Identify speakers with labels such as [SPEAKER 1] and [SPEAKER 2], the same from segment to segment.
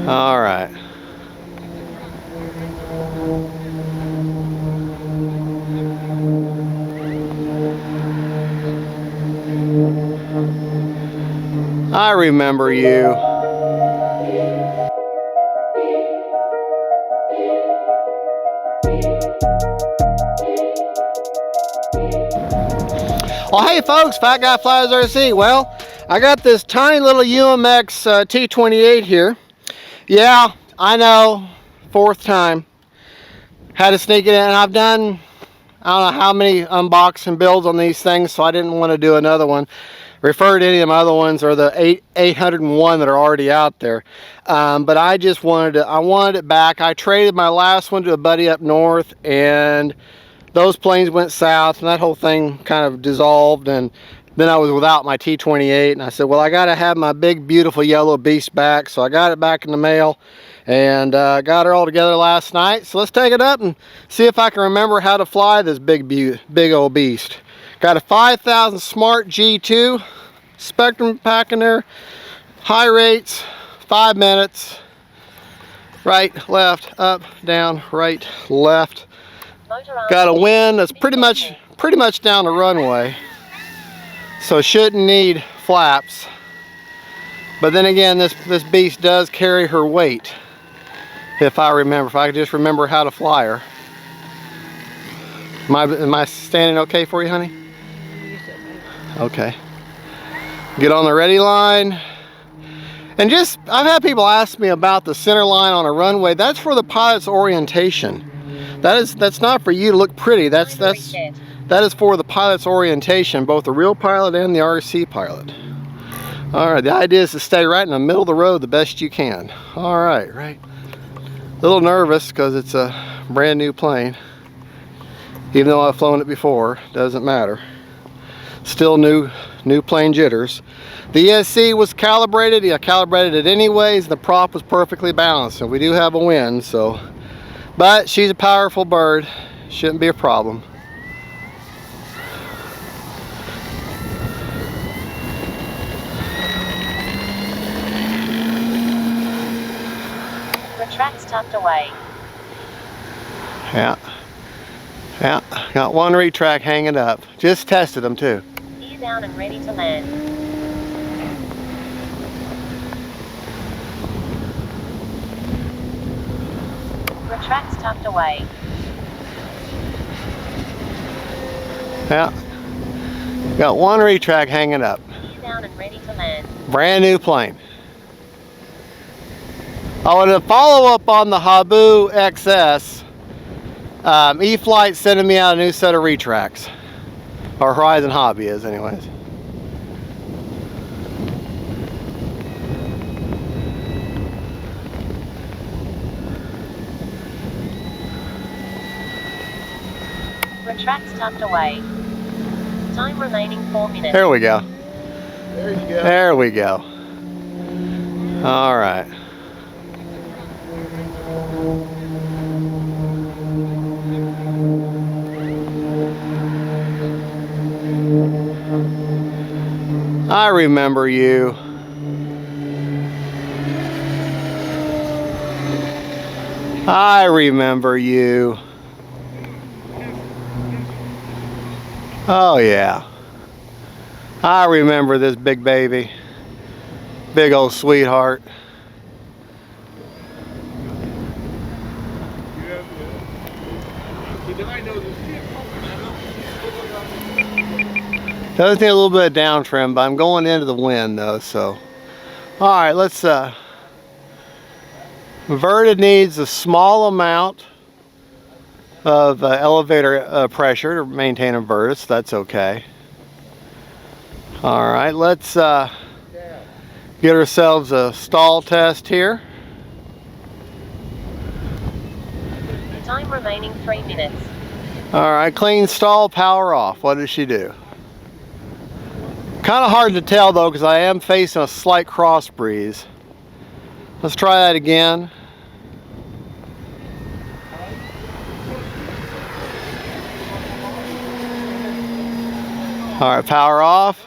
[SPEAKER 1] All right. I remember you. Well, hey folks, Fat Guy Flies RC. Well, I got this tiny little UMX T-28 here. Yeah, I know, 4th time. Had to sneak it in, and I've done, I don't know how many unboxing builds on these things, so I didn't want to do another one. Refer to any of my other ones or the 801 that are already out there. But I just wanted it back. I traded my last one to a buddy up north, and those planes went south, and that whole thing kind of dissolved, and then I was without my T-28, and I said, well, I got to have my big, beautiful yellow beast back, so I got it back in the mail, and got her all together last night. So let's take it up and see if I can remember how to fly this big old beast. Got a 5000 Smart G2 Spectrum pack in there, high rates, 5 minutes, right, left, up, down, right, left. Got a wind that's pretty much down the runway, so shouldn't need flaps. But then again, this beast does carry her weight. If I could just remember how to fly her. Am I standing okay for you, honey? Okay. Get on the ready line. And I've had people ask me about the center line on a runway. That's for the pilot's orientation. That's not for you to look pretty. That is for the pilot's orientation, both the real pilot and the RC pilot. All right, the idea is to stay right in the middle of the road the best you can. All right, right. A little nervous because it's a brand new plane. Even though I've flown it before, doesn't matter. Still new plane jitters. The ESC was calibrated. I calibrated it anyways. The prop was perfectly balanced, and we do have a wind, so. But she's a powerful bird. Shouldn't be a problem.
[SPEAKER 2] Retracts tucked away.
[SPEAKER 1] Yeah. Yeah. Got one retract hanging up. Just tested them too.
[SPEAKER 2] Gear down and ready to land. Retracts tucked away.
[SPEAKER 1] Yeah. Got one retract hanging up.
[SPEAKER 2] Gear down and ready to land.
[SPEAKER 1] Brand new plane. Oh, and a follow up on the Habu XS. E-FLITE sending me out a new set of retracts. Or Horizon Hobby is, anyways.
[SPEAKER 2] Retracts tucked away. Time remaining 4 minutes.
[SPEAKER 1] There we go.
[SPEAKER 3] There you go.
[SPEAKER 1] There we go. All right. I remember you. I remember you. Oh yeah. I remember this big baby. Big old sweetheart. Does need a little bit of down trim, but I'm going into the wind though, so. All right, let's, inverted needs a small amount of elevator pressure to maintain inverted, so that's okay. All right, let's get ourselves a stall test here.
[SPEAKER 2] Time remaining 3 minutes.
[SPEAKER 1] All right, clean stall, power off. What does she do? Kind of hard to tell though, because I am facing a slight cross breeze. Let's try that again. All right, power off.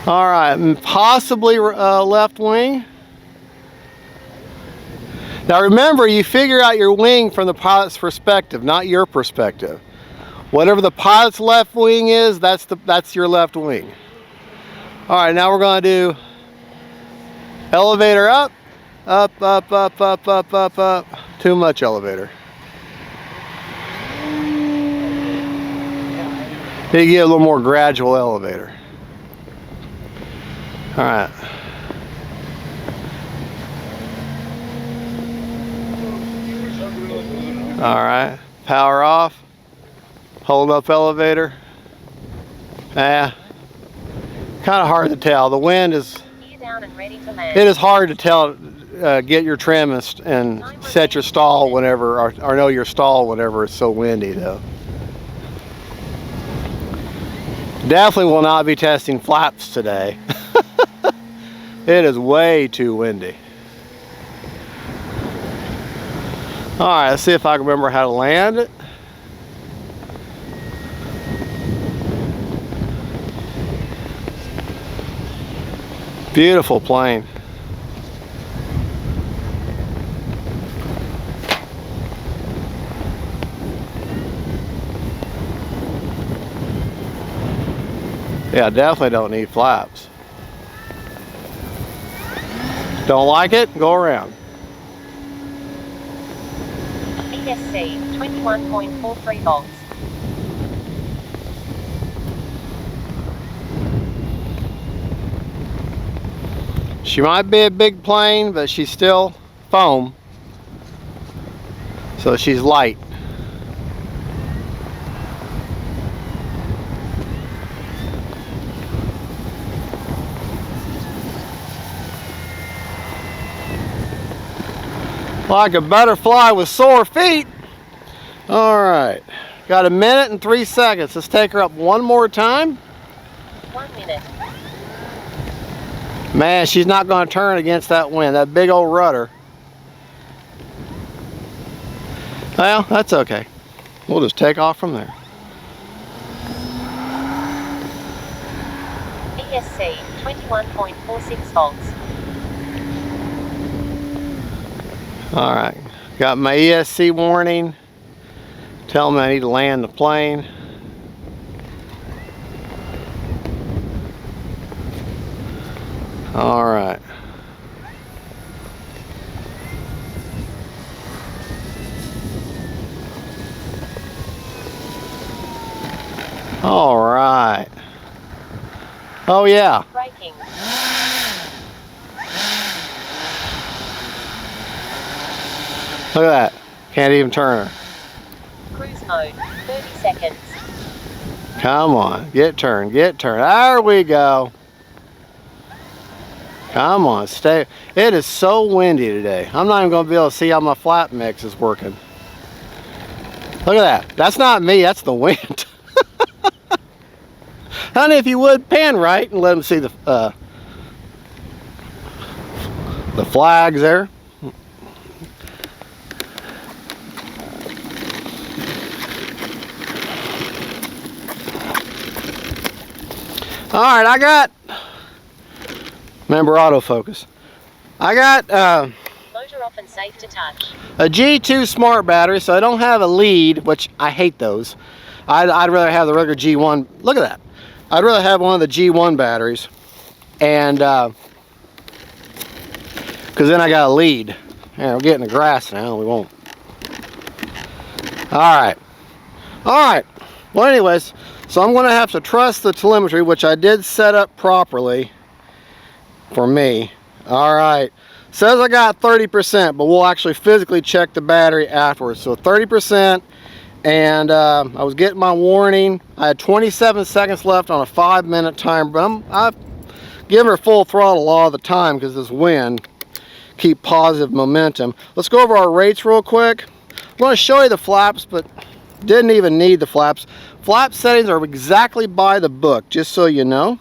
[SPEAKER 1] All right, possibly left wing. Now remember, you figure out your wing from the pilot's perspective, not your perspective. Whatever the pilot's left wing is, that's your left wing. All right, now we're going to do elevator up, up, up, up, up, up, up, up. Too much elevator. Need to get a little more gradual elevator. All right. All right, power off, hold up elevator. Kind of hard to tell. The wind is,
[SPEAKER 2] Down and ready to land.
[SPEAKER 1] it is hard to tell, get your trim and set your stall whenever, or know your stall whenever it's so windy though. Definitely will not be testing flaps today. It is way too windy. All right, let's see if I can remember how to land it. Beautiful plane. Yeah, definitely don't need flaps. Don't like it? Go around.
[SPEAKER 2] ESC 21.43 volts.
[SPEAKER 1] She might be a big plane, but she's still foam. So she's light. Like a butterfly with sore feet. All right, got 1 minute and 3 seconds. Let's take her up one more time.
[SPEAKER 2] 1 minute.
[SPEAKER 1] Man, she's not going to turn against that wind, that big old rudder. Well, that's okay. We'll just take off from there.
[SPEAKER 2] ESC 21.46 volts.
[SPEAKER 1] All right, got my ESC warning. Tell me I need to land the plane. All right. All right. Oh yeah.
[SPEAKER 2] Braking.
[SPEAKER 1] Look at that. Can't even turn her.
[SPEAKER 2] Cruise mode. 30 seconds.
[SPEAKER 1] Come on. Get turned. Get turned. There we go. Come on. Stay. It is so windy today. I'm not even going to be able to see how my flap mix is working. Look at that. That's not me. That's the wind. Honey, if you would, pan right and let them see the flags there. All right, I got, remember autofocus. I got
[SPEAKER 2] Motor off and safe to touch.
[SPEAKER 1] a G2 smart battery, so I don't have a lead, which I hate those. I'd rather have the regular G1. Look at that. I'd rather have one of the G1 batteries, and because then I got a lead. Yeah, we're getting the grass now. We won't. All right. Well, anyways, so I'm going to have to trust the telemetry, which I did set up properly for me. All right. Says I got 30%, but we'll actually physically check the battery afterwards. So 30%. And I was getting my warning. I had 27 seconds left on a 5-minute timer, but I've given her full throttle all the time because this wind keep positive momentum. Let's go over our rates real quick. I'm going to show you the flaps, but didn't even need the flaps. Flap settings are exactly by the book, just so you know.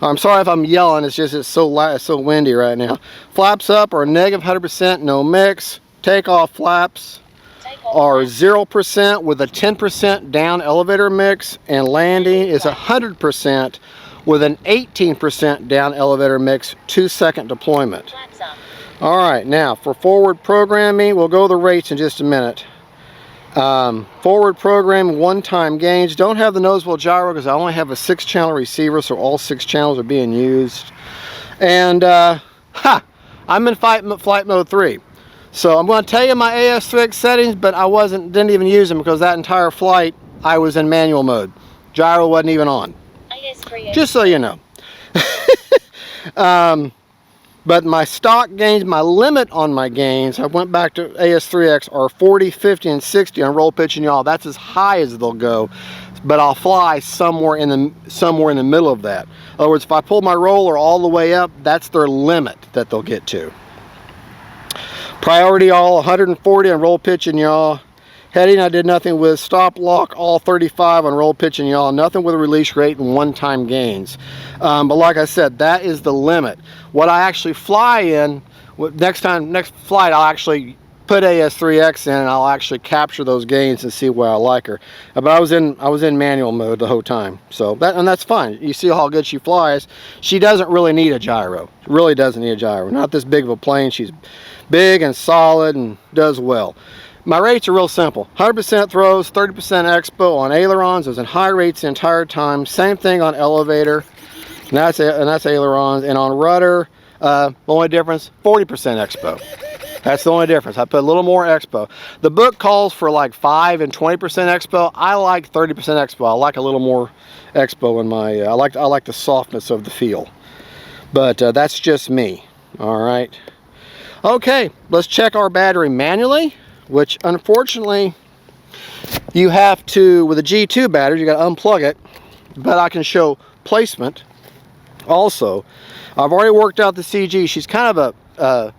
[SPEAKER 1] I'm sorry if I'm yelling, it's just it's so windy right now. Flaps up are negative 100%, no mix. Takeoff flaps are 0% with a 10% down elevator mix, and landing is 100% with an 18% down elevator mix, 2-second deployment.
[SPEAKER 2] Flaps up.
[SPEAKER 1] All right, now for forward programming, we'll go to the rates in just a minute. Forward program, one-time gains. Don't have the nose wheel gyro because I only have a 6-channel receiver, so all 6 channels are being used. And I'm in flight mode 3. So I'm going to tell you my AS3X settings, but I didn't even use them because that entire flight I was in manual mode. Gyro wasn't even on.
[SPEAKER 2] AS3X.
[SPEAKER 1] Just so you know. But my stock gains, my limit on my gains, I went back to AS3X, are 40, 50, and 60 on roll, pitch, and yaw. That's as high as they'll go, but I'll fly somewhere in the middle of that. In other words, if I pull my roller all the way up, that's their limit that they'll get to. Priority all 140 on roll, pitch, and yaw. Heading, I did nothing with. Stop lock all 35 on roll, pitch, and yaw. Nothing with a release rate and one-time gains. But like I said, that is the limit. What I actually fly in, next flight, I'll actually put AS3X in and I'll actually capture those gains and see where I like her. But I was in manual mode the whole time. So that's fine. You see how good she flies. She doesn't really need a gyro. She really doesn't need a gyro. Not this big of a plane. She's big and solid and does well. My rates are real simple. 100% throws, 30% expo on ailerons. I was in high rates the entire time. Same thing on elevator, and that's ailerons. And on rudder, the only difference, 40% expo. That's the only difference. I put a little more expo. The book calls for like 5 and 20% expo. I like 30% expo. I like a little more expo in my. I like the softness of the feel. But that's just me. All right. Okay, let's check our battery manually, which unfortunately you have to, with a G2 battery, you got to unplug it, but I can show placement also. I've already worked out the CG. She's kind of if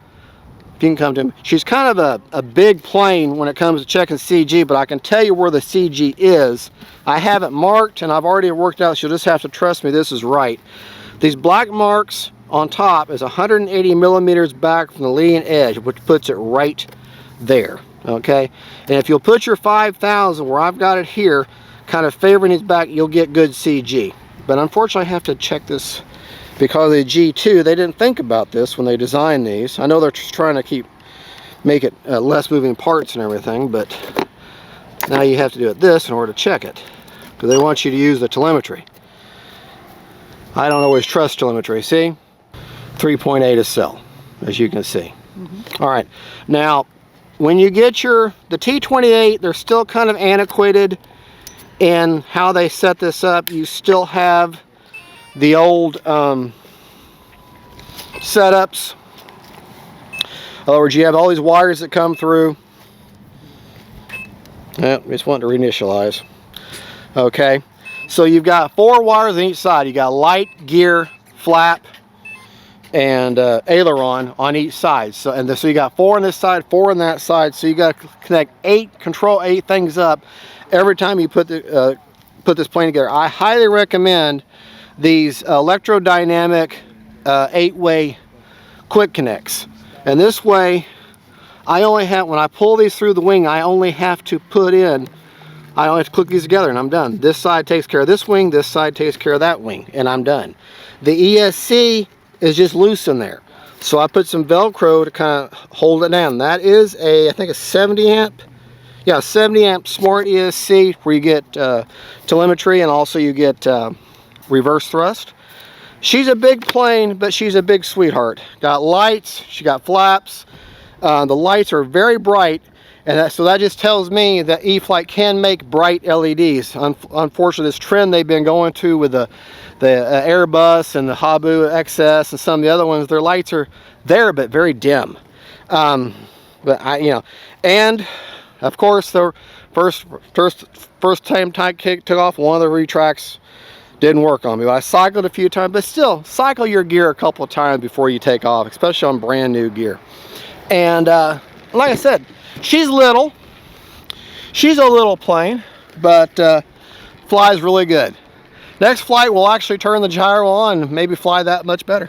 [SPEAKER 1] you can come to me, she's kind of a big plane when it comes to checking CG, but I can tell you where the CG is. I have it marked and I've already worked out, so you'll just have to trust me this is right. These black marks on top is 180 millimeters back from the leading edge, which puts it right there. Okay, and if you'll put your 5,000 where I've got it here, kind of favoring his back, you'll get good CG. But unfortunately I have to check this because of the G2. They didn't think about this when they designed these. I know they're just trying to make it less moving parts and everything, but now you have to do it this in order to check it because they want you to use the telemetry. I don't always trust telemetry. See, 3.8 is cell, as you can see. All right, now when you get the T-28, they're still kind of antiquated in how they set this up. You still have the old setups. In other words, you have all these wires that come through. Just want to reinitialize. Okay, so you've got 4 wires on each side. You got light, gear, flap, and aileron on each side. So you got 4 on this side, 4 on that side. So you got to connect control 8 things up every time you put this plane together. I highly recommend these electrodynamic 8-way quick connects. And this way, I only have, when I pull these through the wing, I only have to click these together and I'm done. This side takes care of this wing, this side takes care of that wing, and I'm done. The ESC is just loose in there. So I put some Velcro to kind of hold it down. That is I think a 70 amp. Yeah, 70 amp smart ESC where you get telemetry and also you get reverse thrust. She's a big plane, but she's a big sweetheart. Got lights, she got flaps. The lights are very bright, and so that just tells me that E-FLITE can make bright LEDs. Unfortunately, this trend they've been going to with the Airbus and the Habu XS and some of the other ones, their lights are there but very dim. And of course the first time type kick took off, one of the retracts didn't work on me. But I cycled a few times, but still cycle your gear a couple of times before you take off, especially on brand new gear. And like I said, she's little. She's a little plane, but flies really good. Next flight, we'll actually turn the gyro on and maybe fly that much better.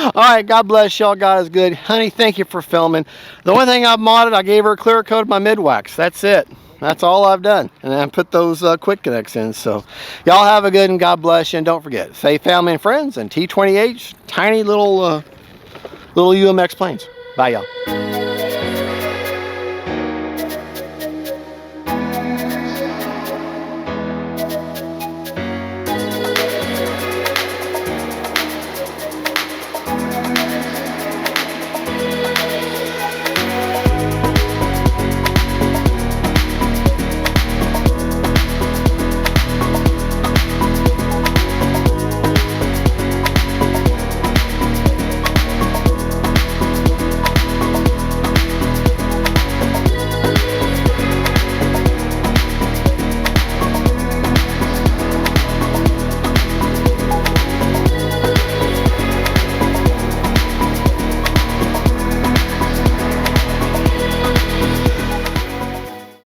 [SPEAKER 1] All right, God bless y'all. God is good. Honey, thank you for filming. The only thing I've modded, I gave her a clear coat of my mid-wax. That's it. That's all I've done. And I put those quick connects in. So y'all have a good and God bless you. And don't forget, safe family and friends and T-28, tiny little UMX planes. Bye, y'all.